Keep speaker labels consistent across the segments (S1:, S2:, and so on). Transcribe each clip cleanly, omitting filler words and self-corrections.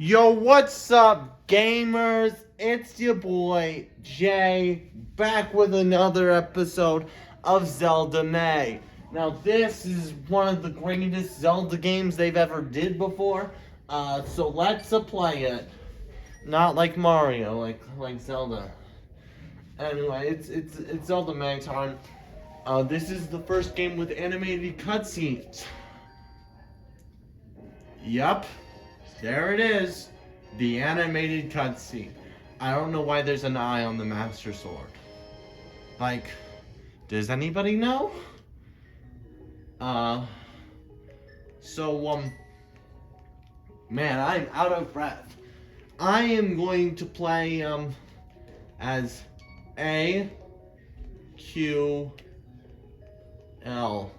S1: Yo, what's up, gamers? It's your boy, Jay, back with another episode of Zelda May. Now, this is one of the greatest Zelda games they've ever did before, so let's play it. Not like Mario, like Zelda. Anyway, it's Zelda May time. This is the first game with animated cutscenes. Yup. There it is. The animated cutscene. I don't know why there's an eye on the Master Sword. Like, does anybody know? Man, I'm out of breath. I am going to play, as A, Q, L,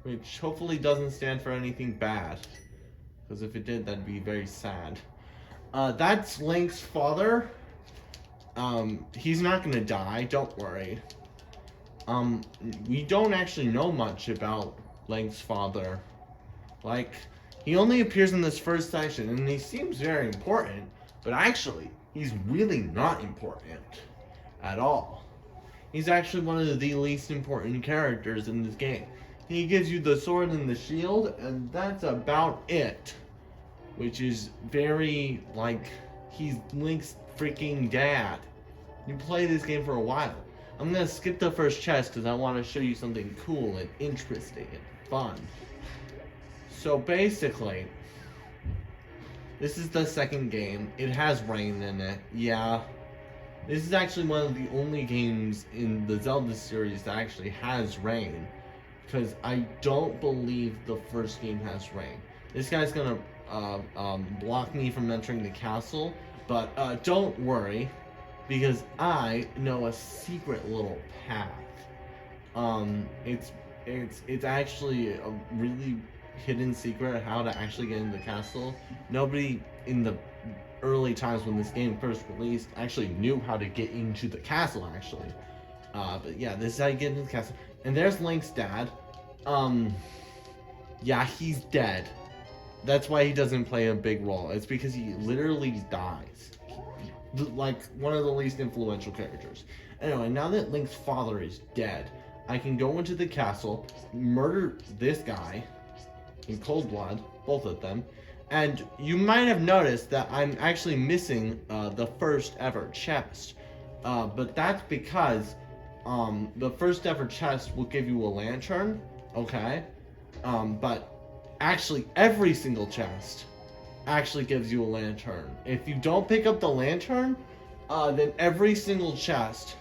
S1: which hopefully doesn't stand for anything bad. Because if it did, that'd be very sad. That's Link's father. He's not gonna die, don't worry. We don't actually know much about Link's father. Like, he only appears in this first section, and he seems very important, but actually, he's really not important at all. He's actually one of the least important characters in this game. He gives you the sword and the shield, and that's about it. Which is very, like, he's Link's freaking dad. You play this game for a while. I'm gonna skip the first chest because I want to show you something cool and interesting and fun. So basically, this is the second game. It has rain in it, yeah. This is actually one of the only games in the Zelda series that actually has rain. Because I don't believe the first game has rain. This guy's gonna block me from entering the castle, but don't worry, because I know a secret little path. It's actually a really hidden secret how to actually get into the castle. Nobody in the early times when this game first released actually knew how to get into the castle, actually. But yeah, this is how you get into the castle. And there's Link's dad. Yeah, he's dead. That's why he doesn't play a big role. It's because he literally dies. Like, one of the least influential characters. Anyway, now that Link's father is dead, I can go into the castle, murder this guy in cold blood, both of them, and you might have noticed that I'm actually missing the first ever chest. But that's because the first ever chest will give you a lantern. Okay, but actually every single chest actually gives you a lantern. If you don't pick up the lantern, then every single chest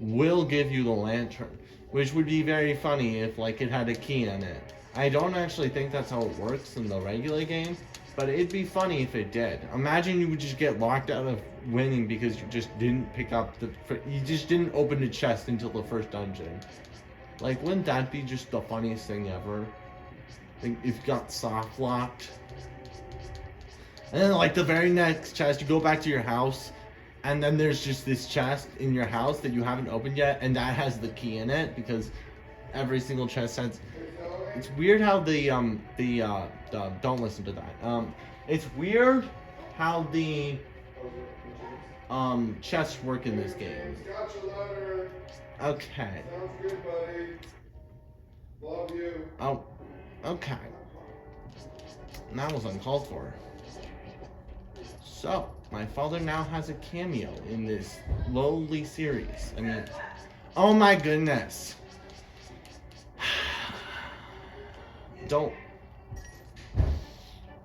S1: will give you the lantern, which would be very funny if like it had a key in it. I don't actually think that's how it works in the regular game, but it'd be funny if it did. Imagine you would just get locked out of winning because you just didn't pick up you just didn't open the chest until the first dungeon. Like, wouldn't that be just the funniest thing ever? Like, if you got soft locked. And then, like, the very next chest, you go back to your house, and then there's just this chest in your house that you haven't opened yet, and that has the key in it, because every single chest has... It's weird how don't listen to that. It's weird how the, chests work in this game. Okay.
S2: Sounds good, buddy. Love you.
S1: Oh, okay. That was uncalled for. So, my father now has a cameo in this lowly series. I mean, oh my goodness. Don't.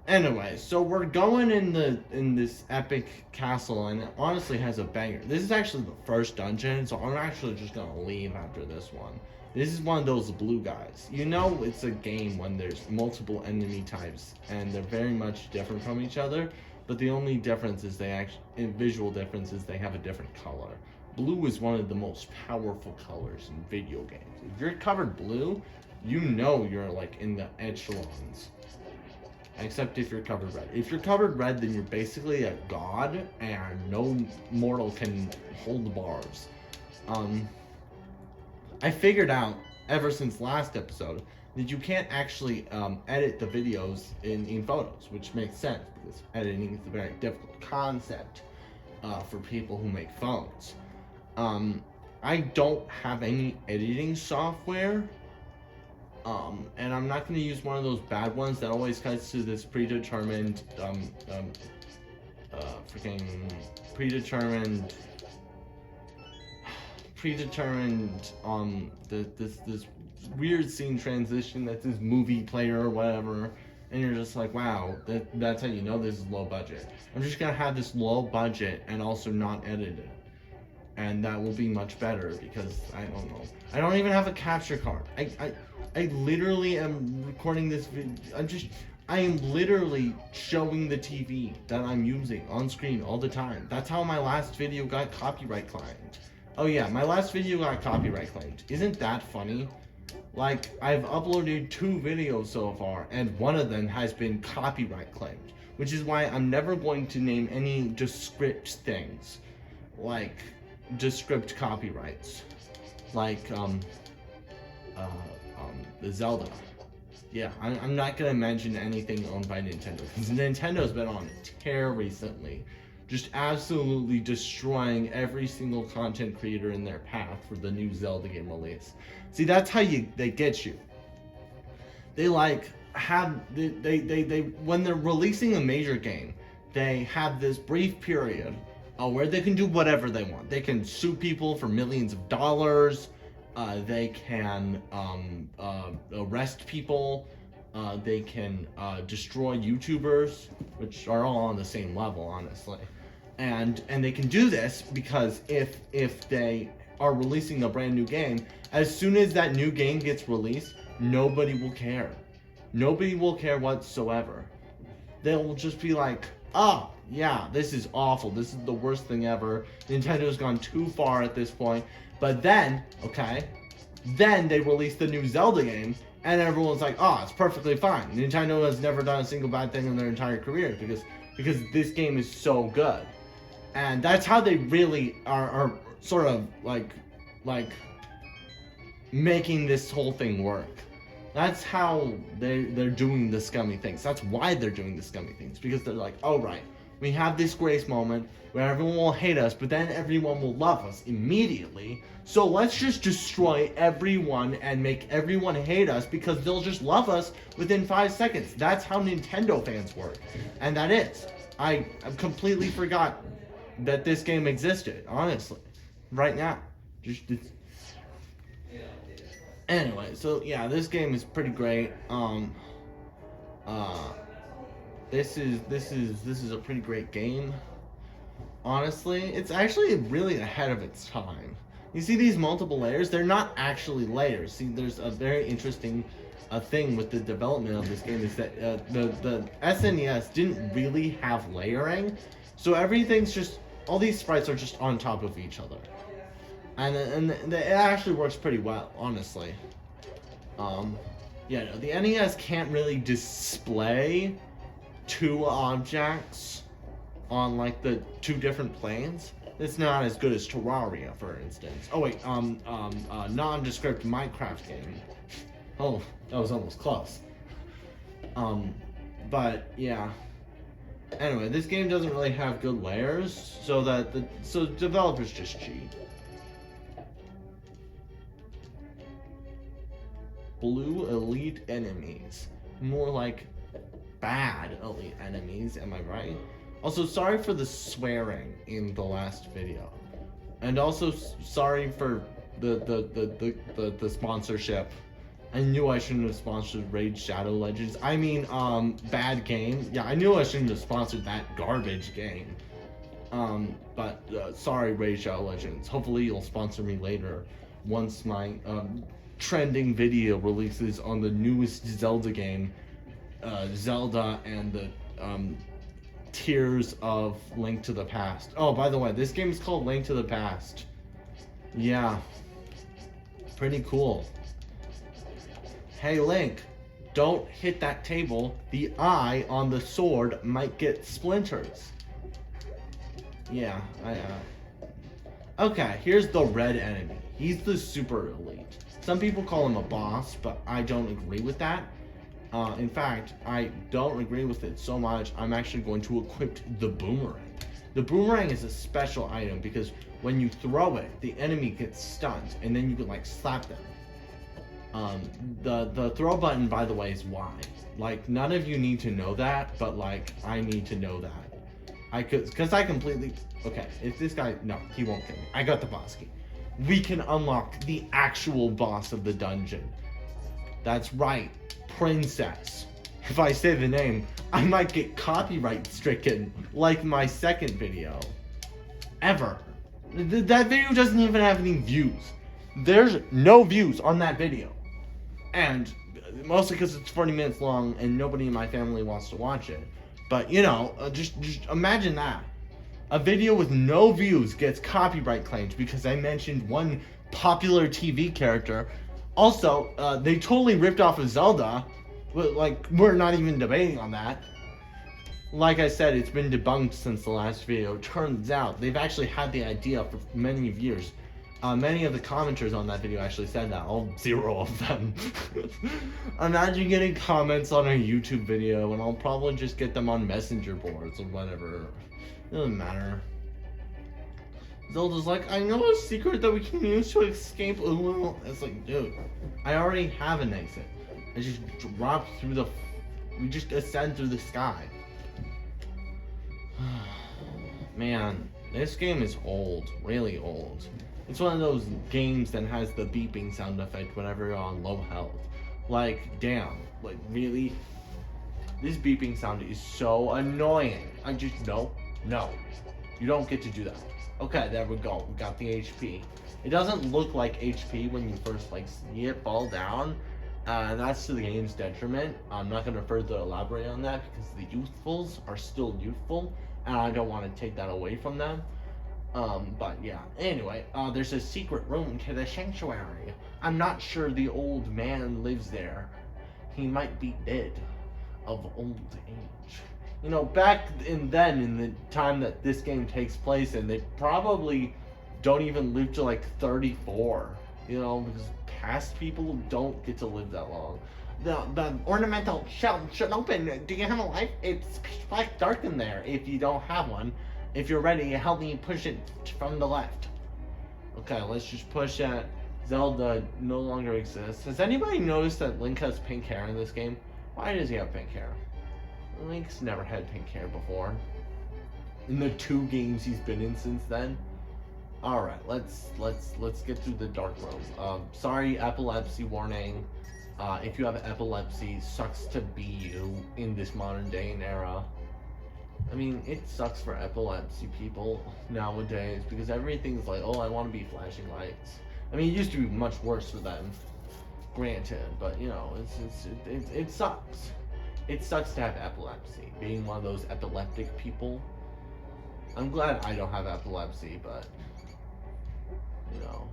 S1: Anyway, so we're going in this epic castle, and it honestly has a banger. This is actually the first dungeon, so I'm actually just gonna leave after this one. This is one of those blue guys. You know, it's a game when there's multiple enemy types, and they're very much different from each other. But the only difference is visual difference is they have a different color. Blue is one of the most powerful colors in video games. If you're covered blue, you know you're like in the echelons. Except if you're covered red. If you're covered red, then you're basically a god, and no mortal can hold the bars. I figured out, ever since last episode, that you can't actually edit the videos in Photos, which makes sense because editing is a very difficult concept for people who make phones. I don't have any editing software, and I'm not going to use one of those bad ones that always cuts to this predetermined this weird scene transition that's this movie player or whatever, and you're just like, wow, that's how you know this is low budget. I'm just gonna have this low budget and also not edited, and that will be much better because I don't know, I don't even have a capture card. I literally am recording this video. I am literally showing the TV that I'm using on screen all the time. That's how my last video got copyright claimed. Oh yeah, my last video got copyright claimed. Isn't that funny? Like, I've uploaded 2 videos so far, and one of them has been copyright claimed. Which is why I'm never going to name any Descript things. Like, Descript copyrights. Like, the Zelda. Yeah, I'm not gonna mention anything owned by Nintendo, because Nintendo's been on a tear recently. Just absolutely destroying every single content creator in their path for the new Zelda game release. See, that's how they get you. They like have they when they're releasing a major game, they have this brief period where they can do whatever they want. They can sue people for millions of dollars. They can arrest people. They can destroy YouTubers, which are all on the same level, honestly. And they can do this because if they are releasing a brand new game, as soon as that new game gets released, nobody will care. Nobody will care whatsoever. They'll just be like, oh, yeah, this is awful. This is the worst thing ever. Nintendo's gone too far at this point. But then, then they release the new Zelda game, and everyone's like, oh, it's perfectly fine. Nintendo has never done a single bad thing in their entire career because this game is so good. And that's how they really are sort of like making this whole thing work. That's how they're doing the scummy things. That's why they're doing the scummy things, because they're like, oh right, we have this grace moment where everyone will hate us, but then everyone will love us immediately. So let's just destroy everyone and make everyone hate us because they'll just love us within 5 seconds. That's how Nintendo fans work. And that is. I completely forgot that this game existed, honestly. Right now. Anyway, so yeah, this game is pretty great. This is a pretty great game. Honestly, it's actually really ahead of its time. You see these multiple layers? They're not actually layers. See, there's a very interesting thing with the development of this game is that the SNES didn't really have layering, so everything's just, all these sprites are just on top of each other, and it actually works pretty well, honestly. Yeah, no, the NES can't really display 2 objects on like the 2 different planes. It's not as good as Terraria, for instance. Oh wait, nondescript Minecraft game. Oh, that was almost close. But yeah. Anyway, this game doesn't really have good layers, so developers just cheat. Blue elite enemies. More like bad elite enemies, am I right? Also, sorry for the swearing in the last video. And also sorry for the sponsorship. I knew I shouldn't have sponsored Raid Shadow Legends. I mean, bad game. Yeah, I knew I shouldn't have sponsored that garbage game. But sorry, Raid Shadow Legends. Hopefully you'll sponsor me later once my trending video releases on the newest Zelda game, Zelda and the Tears of Link to the Past. Oh, by the way, this game is called Link to the Past. Yeah, pretty cool. Hey Link, don't hit that table. The eye on the sword might get splinters. Yeah, okay, here's the red enemy. He's the super elite. Some people call him a boss, but I don't agree with that. In fact, I don't agree with it so much, I'm actually going to equip the boomerang. The boomerang is a special item because when you throw it, the enemy gets stunned, and then you can like slap them. The throw button, by the way, is Y. Like, none of you need to know that, but like, I need to know that. Because I completely... Okay, if this guy... No, he won't kill me. I got the boss key. We can unlock the actual boss of the dungeon. That's right, Princess. If I say the name, I might get copyright stricken, like my second video. Ever. That video doesn't even have any views. There's no views on that video. And mostly because it's 40 minutes long and nobody in my family wants to watch it. But, you know, just imagine that. A video with no views gets copyright claimed because I mentioned one popular TV character. Also, they totally ripped off of Zelda. Like, we're not even debating on that. Like I said, it's been debunked since the last video. Turns out, they've actually had the idea for many years. Many of the commenters on that video actually said that. All 0 of them. Imagine getting comments on a YouTube video, and I'll probably just get them on messenger boards or whatever. It doesn't matter. Zelda's like, I know a secret that we can use to escape. It's like, dude, I already have an exit. I just drop through the... We just ascend through the sky. Man, this game is old. Really old. It's one of those games that has the beeping sound effect whenever you're on low health. Like, damn. Like, really? This beeping sound is so annoying. I just, no. You don't get to do that. Okay, there we go. We got the HP. It doesn't look like HP when you first, like, see it fall down. And that's to the game's detriment. I'm not going to further elaborate on that because the youthfuls are still youthful. And I don't want to take that away from them. But yeah. Anyway, there's a secret room to the sanctuary. I'm not sure the old man lives there. He might be dead of old age. You know, back in the time that this game takes place in, they probably don't even live to like 34. You know, because past people don't get to live that long. The ornamental shelf should open. Do you have a light? It's pitch black dark in there if you don't have one. If you're ready, help me push it from the left. Okay, let's just push it. Zelda no longer exists. Has anybody noticed that Link has pink hair in this game? Why does he have pink hair? Link's never had pink hair before. In the 2 games he's been in since then. Alright, let's get through the dark room. Sorry, epilepsy warning. If you have epilepsy, sucks to be you in this modern day and era. I mean, it sucks for epilepsy people nowadays because everything's like, oh, I want to be flashing lights. I mean, it used to be much worse for them, granted, but you know, it sucks. It sucks to have epilepsy, being one of those epileptic people. I'm glad I don't have epilepsy, but you know,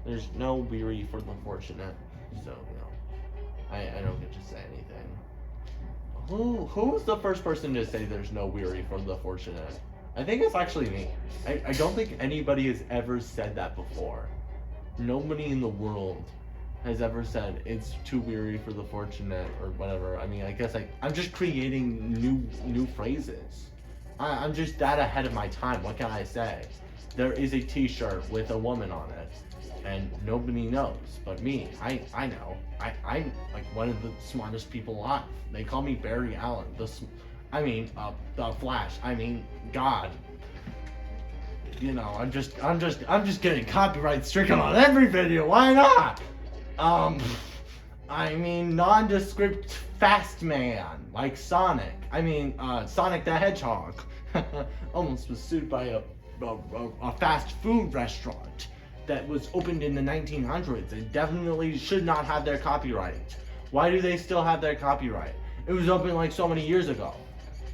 S1: there's no weary for the fortunate, so you know, I don't get to say anything. Who was the first person to say there's no weary for the fortunate? I think it's actually me. I don't think anybody has ever said that before. Nobody in the world has ever said it's too weary for the fortunate or whatever. I mean, I guess I'm just creating new phrases. I'm just that ahead of my time. What can I say? There is a t-shirt with a woman on it. And nobody knows but me. I know. I'm like one of the smartest people alive. They call me Barry Allen. The Flash. I mean, God. You know, I'm just getting copyright stricken on every video. Why not? I mean, nondescript fast man like Sonic. I mean, Sonic the Hedgehog. Almost was sued by a fast food restaurant that was opened in the 1900s. It definitely should not have their copyright. Why do they still have their copyright? It was opened like so many years ago.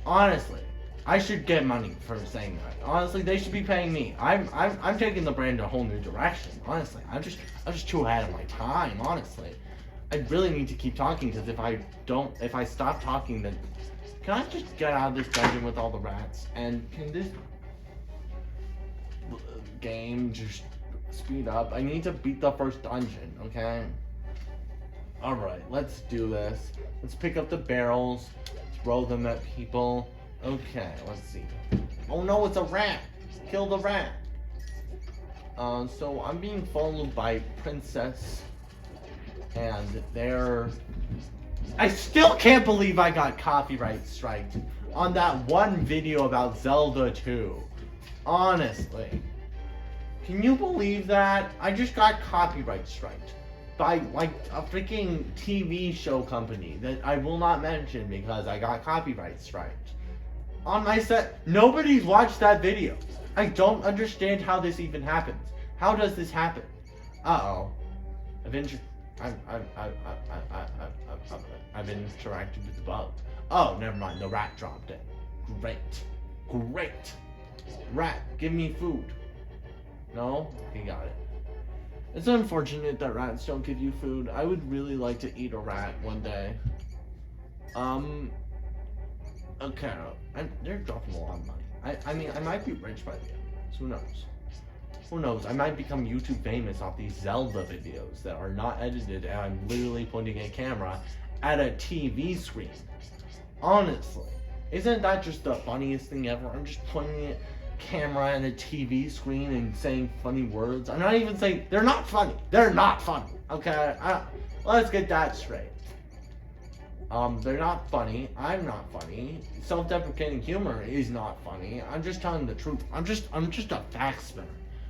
S1: Honestly, I should get money for saying that. Honestly, they should be paying me. I'm taking the brand a whole new direction. Honestly, I'm just too ahead of my time. Honestly, I really need to keep talking because if I stop talking, then can I just get out of this dungeon with all the rats? And can this game just speed up. I need to beat the first dungeon, okay? Alright, let's do this. Let's pick up the barrels, throw them at people. Okay, let's see. Oh no, it's a rat! Kill the rat! So I'm being followed by Princess, and I still can't believe I got copyright striked on that one video about Zelda 2. Honestly. Can you believe that? I just got copyright striked by like a freaking TV show company that I will not mention because I got copyright striked. On my set, nobody's watched that video. I don't understand how this even happens. How does this happen? Uh-oh. I've interacted with the bug. Oh, never mind. The rat dropped it. Great. Rat, give me food. No? He got it. It's unfortunate that rats don't give you food. I would really like to eat a rat one day. Okay. They're dropping a lot of money. I mean, I might be rich by the end. Who knows? Who knows? I might become YouTube famous off these Zelda videos that are not edited and I'm literally pointing a camera at a TV screen. Honestly. Isn't that just the funniest thing ever? I'm just pointing a camera at a TV screen and saying funny words. I'm not even saying... They're not funny. They're not funny. Okay? Let's get that straight. They're not funny. I'm not funny. Self-deprecating humor is not funny. I'm just telling the truth. I'm just a fact spinner.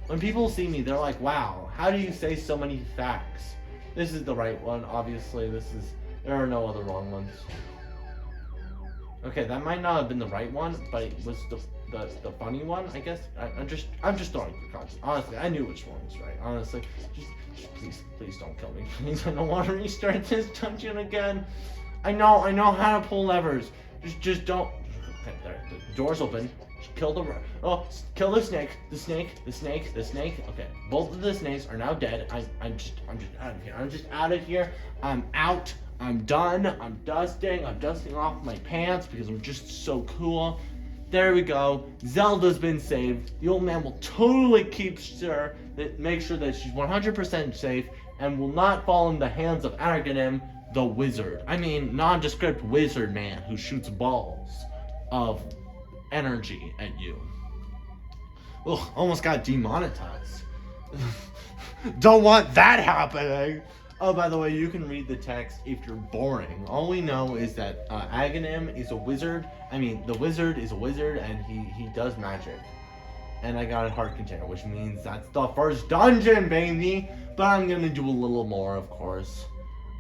S1: When people see me, they're like, wow, how do you say so many facts? This is the right one, obviously. There are no other wrong ones. Okay, that might not have been the right one, but it was the funny one, I guess. I'm just throwing precautions. Honestly, I knew which one was right. Honestly, just please don't kill me. Please, I don't want to restart this dungeon again. I know how to pull levers. Just don't. Okay, there, the door's open. Kill the snake. The snake. Okay, both of the snakes are now dead. I'm just out of here. I'm out. I'm done. I'm dusting off my pants because I'm just so cool. There we go. Zelda's been saved. The old man will totally make sure that she's 100% safe and will not fall in the hands of Aghanim, the wizard. I mean, nondescript wizard man who shoots balls of energy at you. Ugh, almost got demonetized. Don't want that happening. Oh, by the way, you can read the text if you're boring. All we know is that Aghanim is a wizard. I mean, the wizard is a wizard and he does magic. And I got a heart container, which means that's the first dungeon, baby. But I'm gonna do a little more, of course.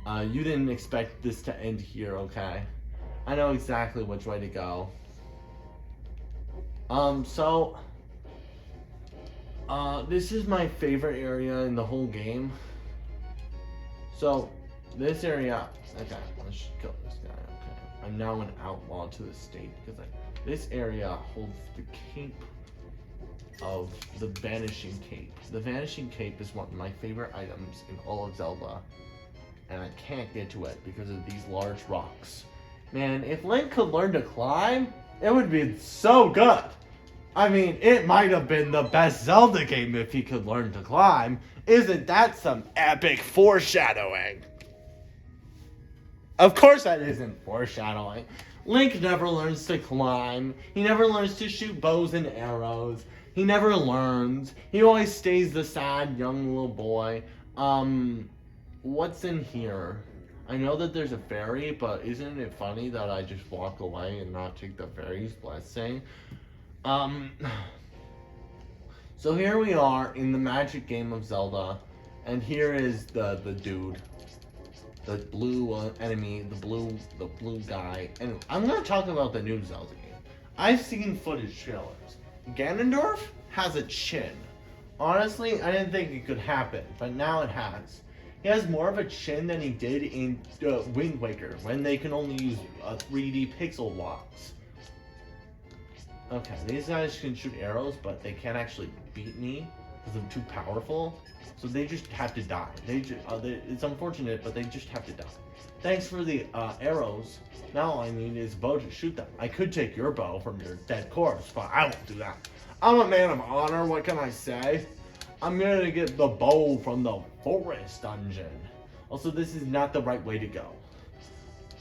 S1: You didn't expect this to end here, okay? I know exactly which way to go. This is my favorite area in the whole game. So, this area, okay, let's just kill this guy, okay. I'm now an outlaw to the state, because this area holds the cape of the Vanishing Cape. The Vanishing Cape is one of my favorite items in all of Zelda, and I can't get to it because of these large rocks. Man, if Link could learn to climb, it would be so good. I mean, it might have been the best Zelda game if he could learn to climb. Isn't that some epic foreshadowing? Of course that isn't foreshadowing. Link never learns to climb. He never learns to shoot bows and arrows. He never learns. He always stays the sad young little boy. What's in here? I know that there's a fairy, but isn't it funny that I just walk away and not take the fairy's blessing? So here we are in the magic game of Zelda, and here is the dude, the blue enemy, the blue guy. And I'm gonna talk about the new Zelda game. I've seen footage trailers. Ganondorf has a chin. Honestly, I didn't think it could happen, but now it has. He has more of a chin than he did in Wind Waker, when they can only use 3D pixel blocks. Okay, these guys can shoot arrows, but they can't actually beat me because I'm too powerful. So they just have to die. It's unfortunate, but they just have to die. Thanks for the arrows. Now all I need is a bow to shoot them. I could take your bow from your dead corpse, but I won't do that. I'm a man of honor, what can I say? I'm gonna get the bow from the forest dungeon. Also, this is not the right way to go.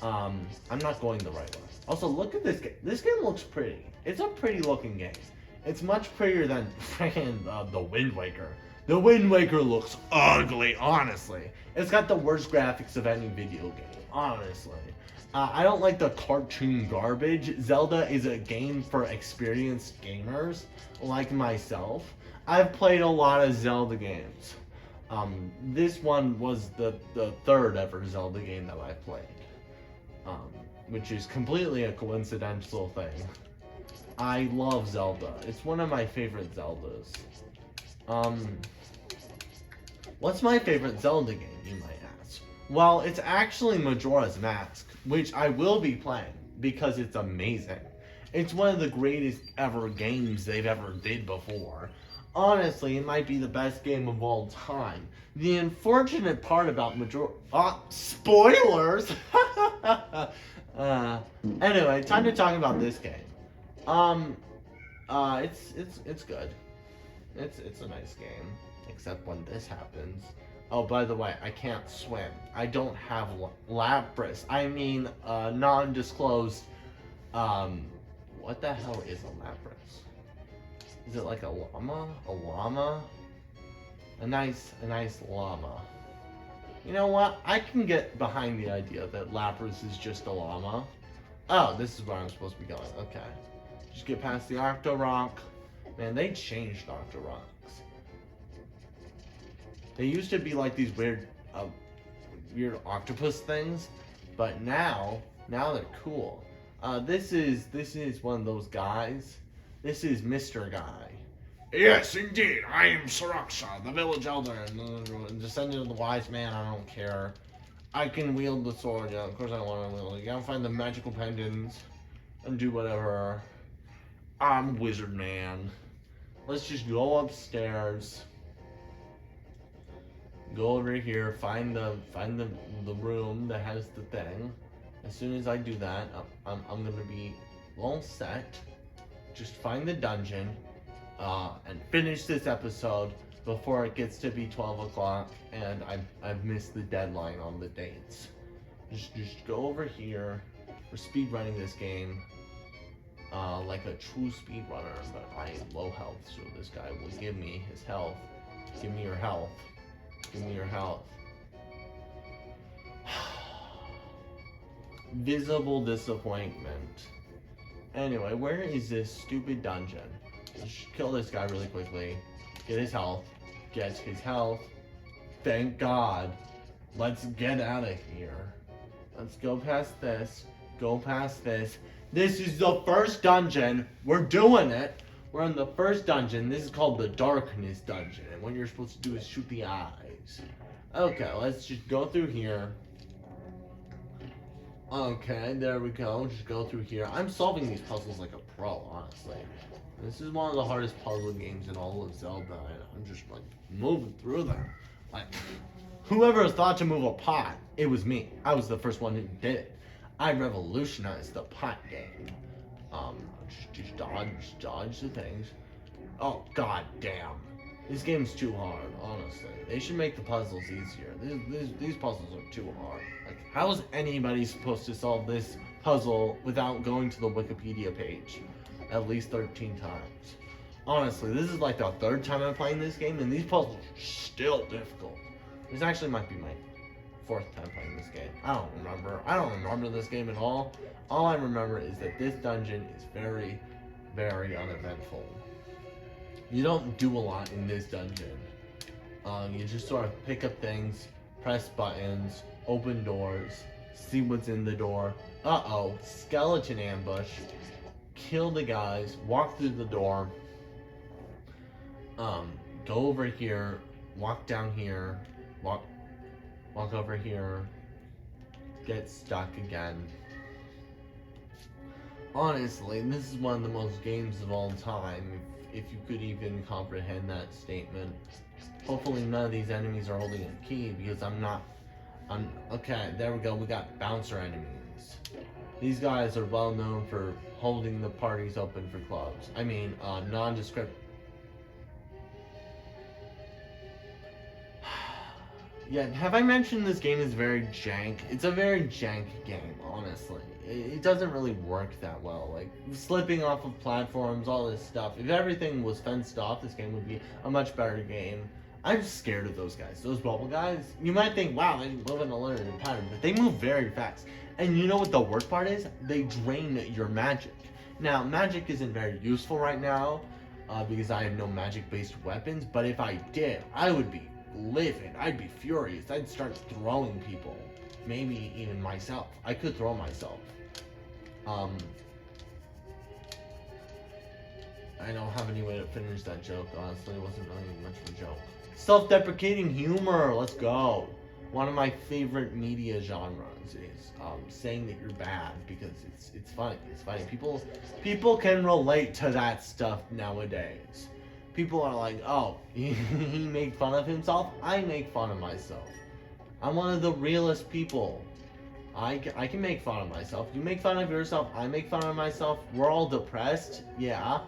S1: I'm not going the right way. Also, look at this game. This game looks pretty. It's a pretty looking game. It's much prettier than freaking the Wind Waker. The Wind Waker looks ugly, honestly. It's got the worst graphics of any video game, honestly. I don't like the cartoon garbage. Zelda is a game for experienced gamers like myself. I've played a lot of Zelda games. This one was the third ever Zelda game that I played. Which is completely a coincidental thing. I love Zelda. It's one of my favorite Zeldas. What's my favorite Zelda game, you might ask? Well, it's actually Majora's Mask, which I will be playing because it's amazing. It's one of the greatest ever games they've ever did before. Honestly, it might be the best game of all time. The unfortunate part about spoilers! Anyway, time to talk about this game. It's good. It's a nice game, except when this happens. Oh, by the way, I can't swim. I don't have Lapras. I mean, non-disclosed. What the hell is a Lapras? Is it like a llama? A llama? A nice llama. You know what? I can get behind the idea that Lapras is just a llama. Oh, this is where I'm supposed to be going. Okay. Just get past the Octorok. Man, they changed Octoroks. They used to be like these weird octopus things, but now they're cool. This is one of those guys. This is Mr. Guy. Yes, indeed. I am Saraksha, the village elder, and descendant of the wise man. I don't care. I can wield the sword. Yeah, of course I want to wield it. You gotta find the magical pendants and do whatever. I'm Wizard Man. Let's just go upstairs. Go over here. Find the room that has the thing. As soon as I do that, I'm gonna be all set. Just find the dungeon, and finish this episode before it gets to be 12 o'clock, and I've missed the deadline on the dates. Just go over here. We're speedrunning this game, like a true speedrunner, but I am low health, so this guy will give me his health. Give me your health. Give me your health. Visible disappointment. Anyway, where is this stupid dungeon? Let's kill this guy really quickly. Get his health. Get his health. Thank God. Let's get out of here. Let's go past this. Go past this. This is the first dungeon. We're doing it. We're in the first dungeon. This is called the Darkness Dungeon. And what you're supposed to do is shoot the eyes. Okay, let's just go through here. Okay, there we go. Just go through here. I'm solving these puzzles like a pro, honestly. This is one of the hardest puzzle games in all of Zelda, and I'm just like moving through them. Like, whoever thought to move a pot, it was me. I was the first one who did it. I revolutionized the pot game. Just dodge the things. Oh, god damn. This game's too hard, honestly. They should make the puzzles easier. These puzzles are too hard. Like, how is anybody supposed to solve this puzzle without going to the Wikipedia page at least 13 times? Honestly, this is like the third time I'm playing this game, and these puzzles are still difficult. This actually might be my fourth time playing this game. I don't remember. I don't remember this game at all. All I remember is that this dungeon is very, very uneventful. You don't do a lot in this dungeon. You just sort of pick up things, press buttons, open doors, see what's in the door. Uh-oh, skeleton ambush. Kill the guys, walk through the door. Go over here, walk down here, walk over here, get stuck again. Honestly, this is one of the most games of all time, if you could even comprehend that statement. Hopefully none of these enemies are holding a key, because okay, there we go, we got bouncer enemies. These guys are well known for holding the parties open for clubs. I mean, nondescript. Yeah, have I mentioned this game is very jank? It's a very jank game, honestly. It doesn't really work that well. Like, slipping off of platforms, all this stuff. If everything was fenced off, this game would be a much better game. I'm scared of those guys. Those bubble guys. You might think, wow, they live in a limited pattern, but they move very fast. And you know what the worst part is? They drain your magic. Now, magic isn't very useful right now, because I have no magic-based weapons, but if I did, I would be livid. I'd be furious. I'd start throwing people. Maybe even myself. I could throw myself. I don't have any way to finish that joke, honestly. It wasn't really much of a joke. Self-deprecating humor. Let's go. One of my favorite media genres is saying that you're bad because it's funny. It's funny. People can relate to that stuff nowadays. People are like, oh, he made fun of himself. I make fun of myself. I'm one of the realest people. I can make fun of myself. You make fun of yourself. I make fun of myself. We're all depressed. Yeah.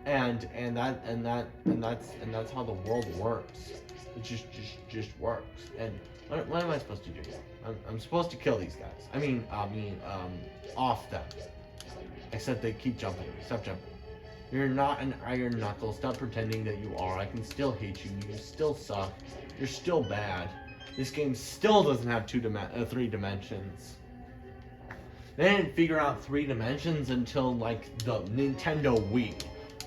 S1: And that's how the world works. It just works. And what am I supposed to do? I'm supposed to kill these guys. I mean, off them. Except they keep jumping. Stop jumping. You're not an iron knuckle. Stop pretending that you are. I can still hate you. You still suck. You're still bad. This game still doesn't have 3 dimensions. They didn't figure out 3 dimensions until like the Nintendo Wii,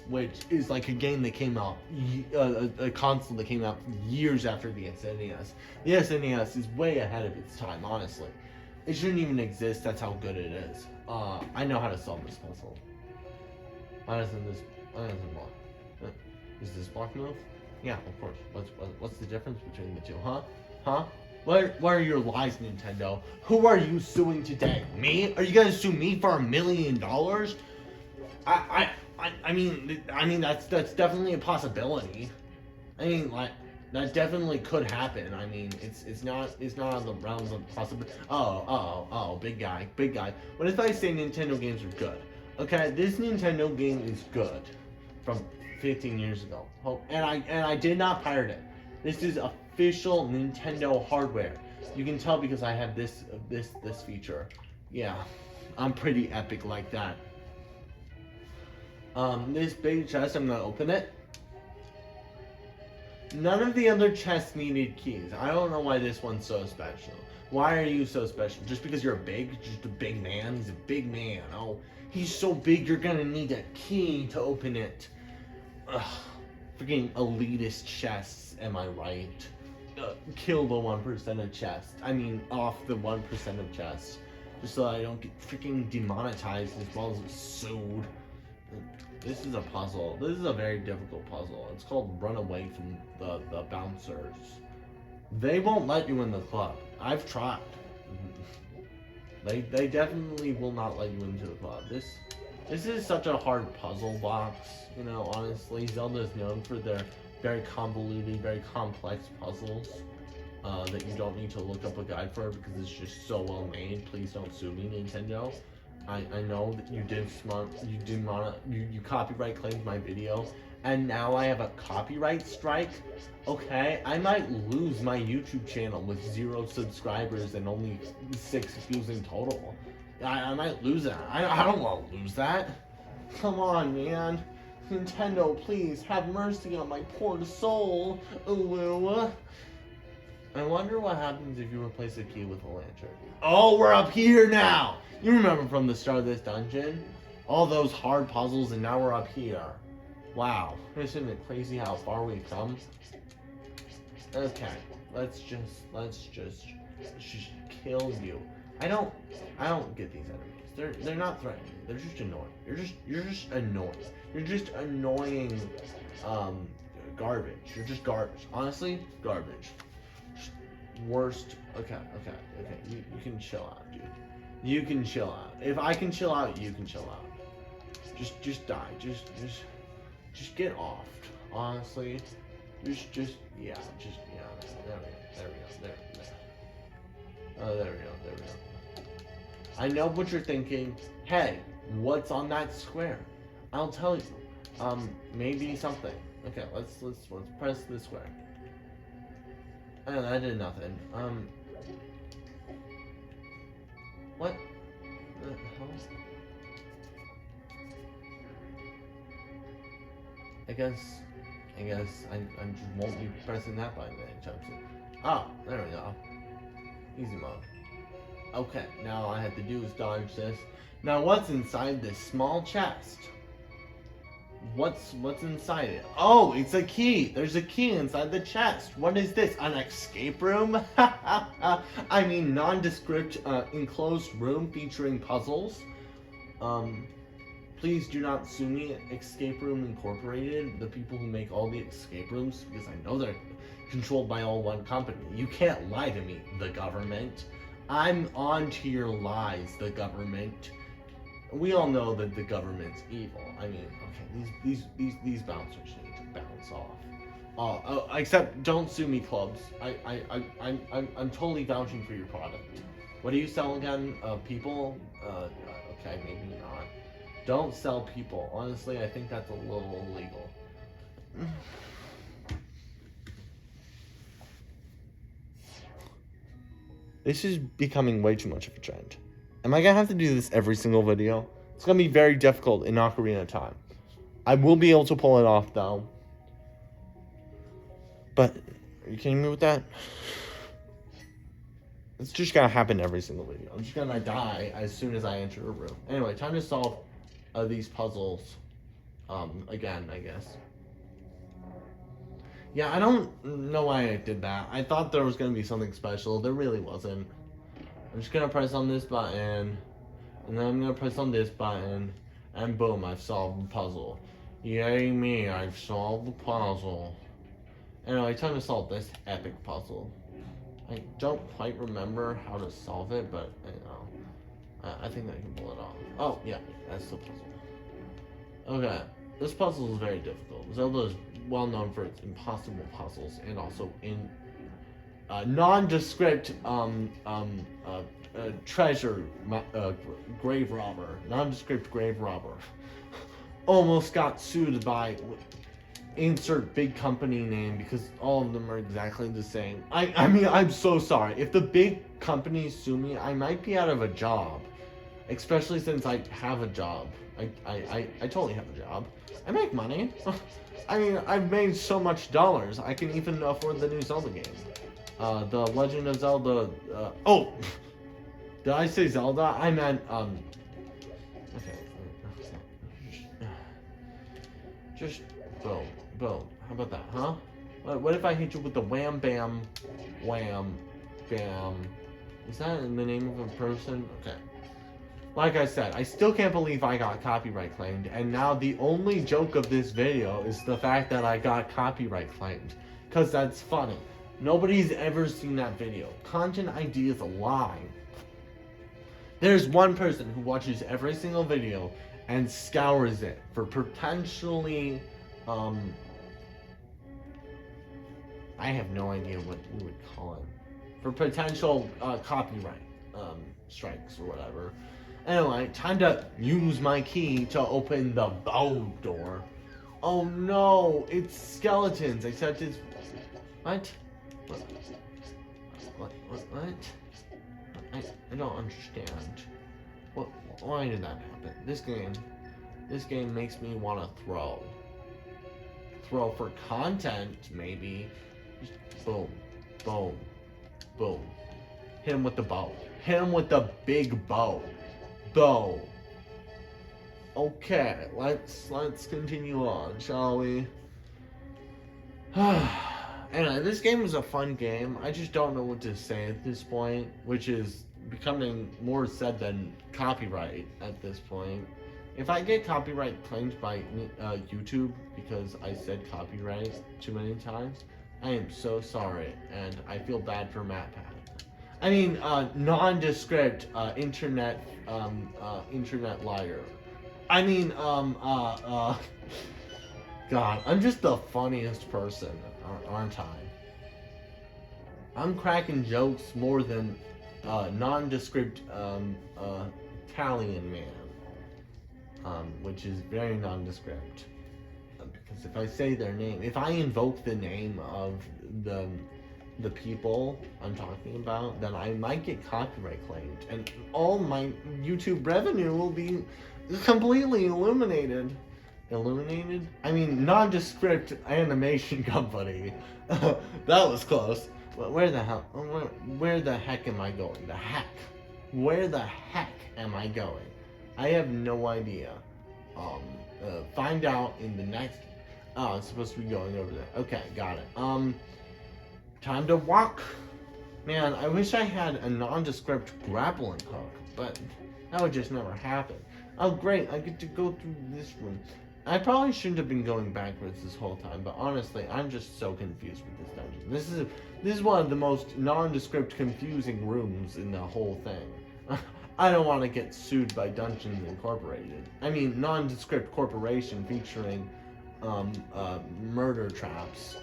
S1: which is like a game that came out, a console that came out years after the SNES. The SNES is way ahead of its time, honestly. It shouldn't even exist, that's how good it is. I know how to solve this puzzle. Why doesn't block? Is this block move? Yeah, of course. What's the difference between the two, huh? Huh? What are your lies, Nintendo? Who are you suing today? Me? Are you gonna sue me for $1 million? I mean that's definitely a possibility. I mean, like, that definitely could happen. I mean, it's not on the realms of possibility. Oh, big guy. What if I say Nintendo games are good? Okay, this Nintendo game is good from 15 years ago. And I did not pirate it. This is official Nintendo hardware. You can tell because I have this feature. Yeah, I'm pretty epic like that. This big chest, I'm gonna open it. None of the other chests needed keys. I don't know why this one's so special. Why are you so special? Just because you're just a big man? He's a big man. Oh, he's so big you're gonna need a key to open it. Ugh. Freaking elitist chests, am I right? Kill the 1% of chests. I mean, off the 1% of chests. Just so I don't get freaking demonetized as well as sued. This is a puzzle. This is a very difficult puzzle. It's called Run Away from the Bouncers. They won't let you in the club. I've tried. They definitely will not let you into the club. This is such a hard puzzle box, you know, honestly. Zelda is known for their very convoluted, very complex puzzles that you don't need to look up a guide for because it's just so well made. Please don't sue me, Nintendo. I know that you copyright claimed my video, and now I have a copyright strike. Okay, I might lose my YouTube channel with 0 subscribers and only 6 views in total. I might lose that. I don't want to lose that. Come on, man. Nintendo, please have mercy on my poor soul. Ooh. I wonder what happens if you replace a key with a lantern. Oh, we're up here now! You remember from the start of this dungeon? All those hard puzzles, and now we're up here. Wow, isn't it crazy how far we've come? Okay, let's just kill you. I don't get these enemies. They're not threatening. They're just annoying. You're just annoying. You're just annoying garbage. You're just garbage. Honestly, garbage. Worst. Okay. You can chill out, dude. You can chill out. If I can chill out, you can chill out. Just die. Just get off. Honestly, yeah. There we go. Oh, there we go. I know what you're thinking. Hey, what's on that square? I'll tell you. Maybe something. Okay, let's press this square. I did nothing. What the hell? I guess I just won't be pressing that button anytime soon. Oh, there we go. Easy mode. Okay, now all I have to do is dodge this. Now what's inside this small chest? What's inside it? Oh, it's a key. There's a key inside the chest. What is this? An escape room? I mean, nondescript enclosed room featuring puzzles. Please do not sue me, Escape Room Incorporated, the people who make all the escape rooms, because I know they're controlled by all one company. You can't lie to me, the government. I'm on to your lies, the government. We all know that the government's evil. I mean, okay, these bouncers need to bounce off. Except don't sue me, clubs. I'm totally vouching for your product. What do you sell again? People? Okay, maybe not. Don't sell people. Honestly, I think that's a little illegal. This is becoming way too much of a trend. Am I gonna have to do this every single video? It's gonna be very difficult in Ocarina of Time. I will be able to pull it off though. But, are you kidding me with that? It's just gonna happen every single video. I'm just gonna die as soon as I enter a room. Anyway, time to solve these puzzles. Again, I guess. Yeah, I don't know why I did that. I thought there was gonna be something special. There really wasn't. I'm just gonna press on this button, and then I'm gonna press on this button, and boom, I've solved the puzzle. Yay me, I've solved the puzzle. Anyway, time to solve this epic puzzle. I don't quite remember how to solve it, but you know, I think I can pull it off. Oh yeah, that's the puzzle. Okay, this puzzle is very difficult. Zelda is well known for its impossible puzzles and also in nondescript treasure grave robber. Nondescript grave robber. Almost got sued by insert big company name because all of them are exactly the same. I mean, I'm so sorry. If the big companies sue me, I might be out of a job. Especially since I have a job. I totally have a job. I make money. I mean, I've made so much dollars. I can even afford the new Zelda game. The Legend of Zelda, oh! Did I say Zelda? I meant, okay. Just, boom, boom. How about that, huh? What if I hit you with the wham, bam, wham, bam? Is that in the name of a person? Okay. Like I said, I still can't believe I got copyright claimed, and now the only joke of this video is the fact that I got copyright claimed. Cause that's funny. Nobody's ever seen that video. Content ID is a lie. There's one person who watches every single video and scours it for potentially, I have no idea what we would call it. For potential copyright strikes or whatever. Anyway, time to use my key to open the bow door. Oh no, it's skeletons, except it's... What? What? I don't understand. Why did that happen? This game makes me want to throw. Throw for content, maybe. Just boom, boom, boom. Hit him with the bow. Hit him with the big bow. Bow. Okay, let's continue on, shall we? Anyway, this game is a fun game. I just don't know what to say at this point, which is becoming more said than copyright at this point. If I get copyright claimed by YouTube because I said copyright too many times, I am so sorry, and I feel bad for MatPat. I mean, nondescript internet liar. I mean, God, I'm just the funniest person, aren't I? I'm cracking jokes more than nondescript Italian man, which is very nondescript. Because if I say their name, if I invoke the name of the the people I'm talking about, then I might get copyright claimed, and all my YouTube revenue will be completely illuminated. Illuminated? I mean, nondescript animation company. That was close. Where the hell? Where the heck am I going? The heck? Where the heck am I going? I have no idea. Find out in the next. Oh, it's supposed to be going over there. Okay, got it. Time to walk. Man, I wish I had a nondescript grappling hook, but that would just never happen. Oh, great! I get to go through this room. I probably shouldn't have been going backwards this whole time, but honestly, I'm just so confused with this dungeon. This is one of the most nondescript, confusing rooms in the whole thing. I don't want to get sued by Dungeons Incorporated. I mean, nondescript corporation featuring murder traps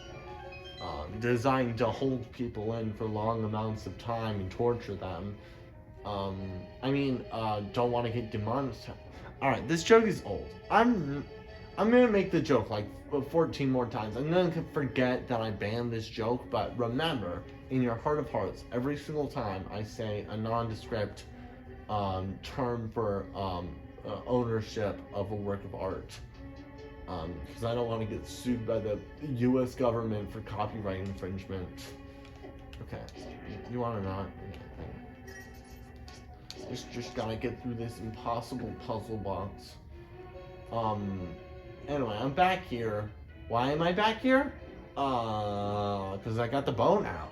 S1: designed to hold people in for long amounts of time and torture them. Don't want to get demonetized. All right, this joke is old. I'm gonna make the joke like 14 more times. I'm gonna forget that I banned this joke, but remember, in your heart of hearts, every single time I say a nondescript term for ownership of a work of art, because I don't want to get sued by the U.S. government for copyright infringement. Okay, you want to not? Just gotta get through this impossible puzzle box. Anyway, I'm back here. Why am I back here? Because I got the bow now.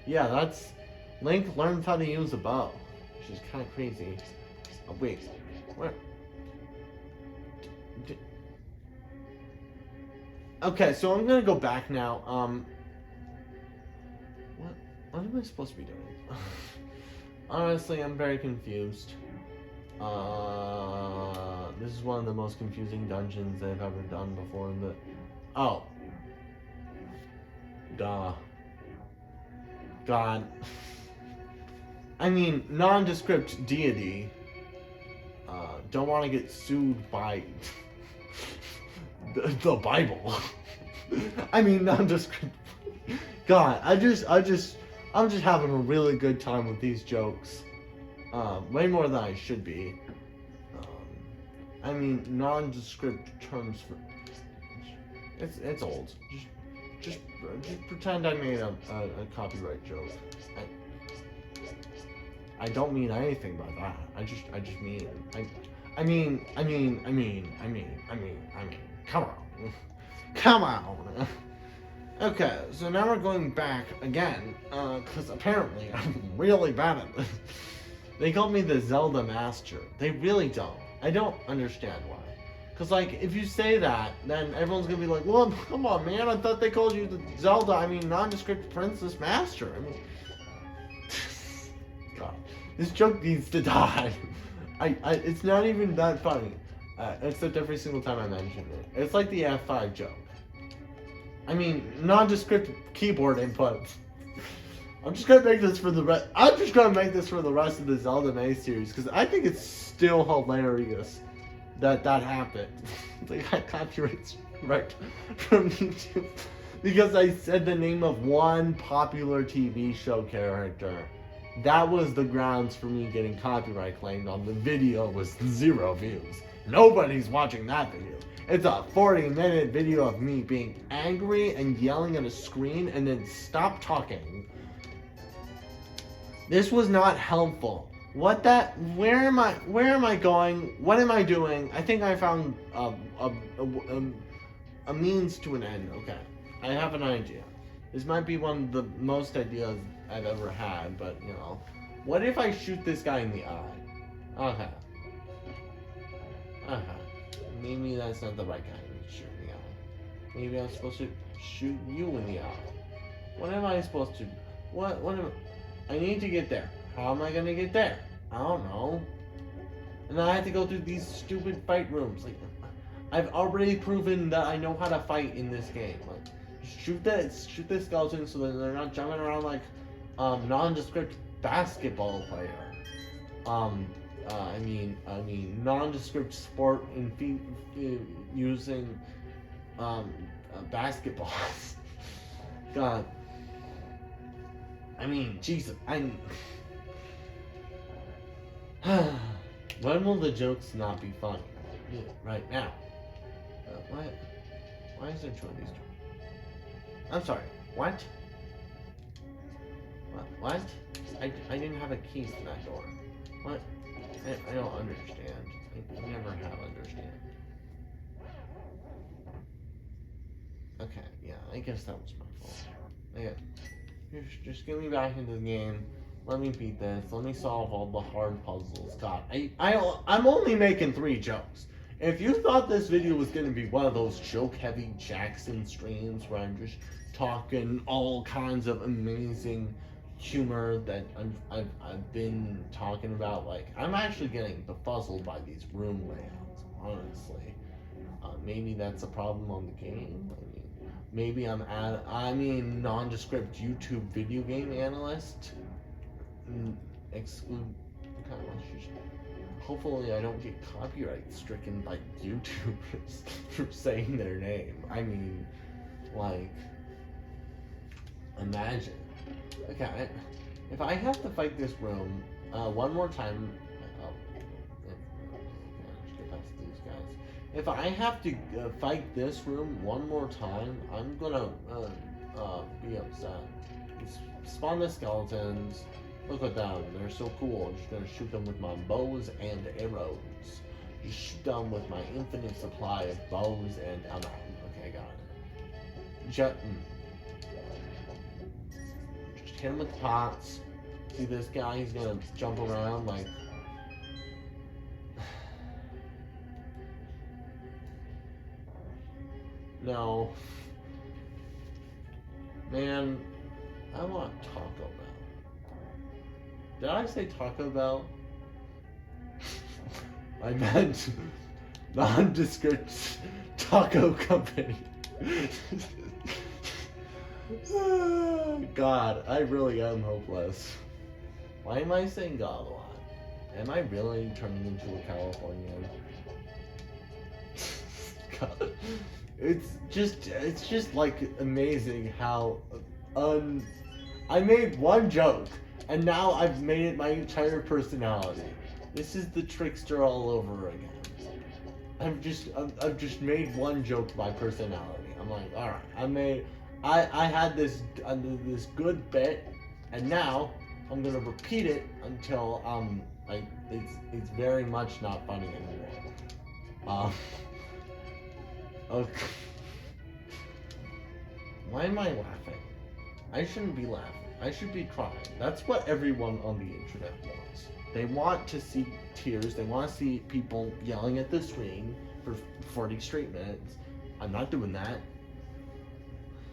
S1: Yeah, that's... Link learns how to use a bow. Which is kind of crazy. Oh, wait. Where? Okay, so I'm gonna go back now. What am I supposed to be doing? Honestly, I'm very confused. This is one of the most confusing dungeons I've ever done before in the... Oh. Duh. God. I mean, nondescript deity. Don't want to get sued by the Bible. I mean, nondescript. God, I'm just having a really good time with these jokes. Way more than I should be. I mean, nondescript terms for... It's old. Just pretend I made a copyright joke. I don't mean anything by that. I just mean... I mean, come on. Come on. Okay, so now we're going back again, because apparently I'm really bad at this. They called me the Zelda Master. They really don't. I don't understand why. Because, like, if you say that, then everyone's going to be like, well, come on, man, I thought they called you the Zelda, nondescript Princess Master. God, this joke needs to die. It's not even that funny, except every single time I mention it. It's like the F5 joke. Nondescript keyboard inputs. I'm just gonna make this for the rest. I'm just gonna make this for the rest of the Zelda May series because I think it's still hilarious that happened. They got copyrights right from YouTube because I said the name of one popular TV show character. That was the grounds for me getting copyright claimed on the video with 0 views. Nobody's watching that video. It's a 40-minute video of me being angry and yelling at a screen and then stop talking. This was not helpful. Where am I going? What am I doing? I think I found a means to an end. Okay. I have an idea. This might be one of the most ideas I've ever had, but you know. What if I shoot this guy in the eye? Okay. Maybe that's not the right guy to shoot in the eye. Maybe I'm supposed to shoot you in the eye. What am I supposed to... I need to get there. How am I gonna get there? I don't know. And then I have to go through these stupid fight rooms. Like, I've already proven that I know how to fight in this game. Like, shoot the skeleton so that they're not jumping around like nondescript basketball player. Nondescript sport using basketballs. God. I mean, Jesus, when will the jokes not be funny? Yeah, right now. Why is there two of these doors? I'm sorry, what? What? I didn't have a key to that door. What? I don't understand. I never have understand. Okay, yeah, I guess that was my fault. Yeah, just get me back into the game. Let me beat this. Let me solve all the hard puzzles. God, I'm only making 3 jokes. If you thought this video was going to be one of those joke-heavy Jackson streams where I'm just talking all kinds of amazing humor that I've been talking about, like, I'm actually getting befuddled by these room layouts, honestly. Maybe that's a problem on the game. Maybe nondescript YouTube video game analyst. Exclude. Okay, hopefully I don't get copyright stricken by YouTubers for saying their name. I mean, like, imagine. Okay, if I have to fight this room one more time, get past these guys. If I have to fight this room one more time, I'm gonna be upset. Spawn the skeletons. Look at them, they're so cool. I'm just gonna shoot them with my bows and arrows. Just shoot them with my infinite supply of bows and ammo. Okay, got it. Just hit him with pots. See this guy? He's gonna jump around like. No. Man, I want Taco Bell. Did I say Taco Bell? I meant nondescript taco company. God, I really am hopeless. Why am I saying God a lot? Am I really turning into a Californian? God. It's just like amazing how I made one joke and now I've made it my entire personality. This is the trickster all over again. I've just made one joke my personality. I'm like, all right, I had this good bit, and now I'm gonna repeat it until it's very much not funny anymore. Okay. Why am I laughing? I shouldn't be laughing. I should be crying. That's what everyone on the internet wants. They want to see tears. They want to see people yelling at the screen for 40 straight minutes. I'm not doing that.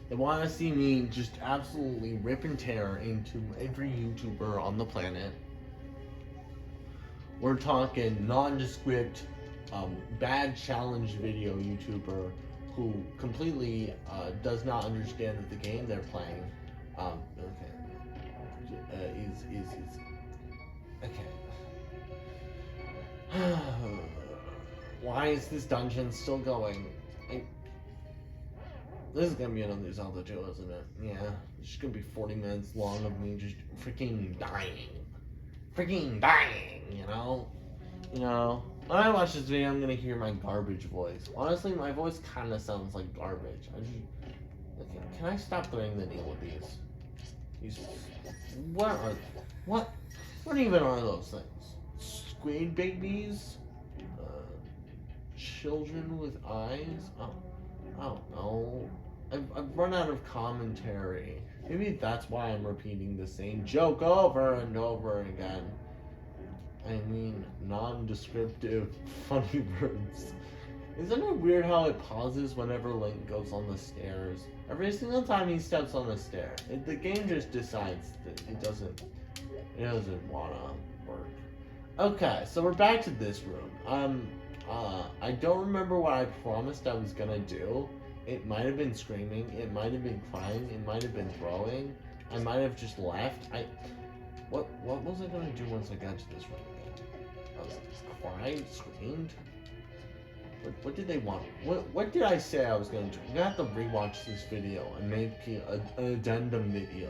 S1: They want to see me just absolutely rip and tear into every YouTuber on the planet. We're talking nondescript, bad challenge video YouTuber who completely does not understand the game they're playing. Okay. Why is this dungeon still going? This is gonna be another Zelda 2, isn't it? Yeah, it's just gonna be 40 minutes long of me just freaking dying. You know? When I watch this video, I'm gonna hear my garbage voice. Honestly, my voice kinda sounds like garbage. Okay, can I stop threatening the needle with these? What even are those things? Squid babies? Children with eyes? Oh, I don't know. I've run out of commentary. Maybe that's why I'm repeating the same joke over and over again. I mean, non-descriptive, funny words. Isn't it weird how it pauses whenever Link goes on the stairs? Every single time he steps on the stair, the game just decides that it doesn't wanna work. Okay, so we're back to this room. I don't remember what I promised I was gonna do. It might have been screaming, it might have been crying, it might have been throwing. I might have just left. What was I gonna do once I got to this room again? Cried, screamed? What did they want? What did I say I was gonna do? I'm gonna have to rewatch this video and make an addendum video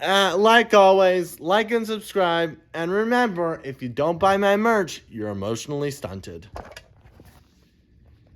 S1: Like always, like and subscribe. And remember, if you don't buy my merch, you're emotionally stunted.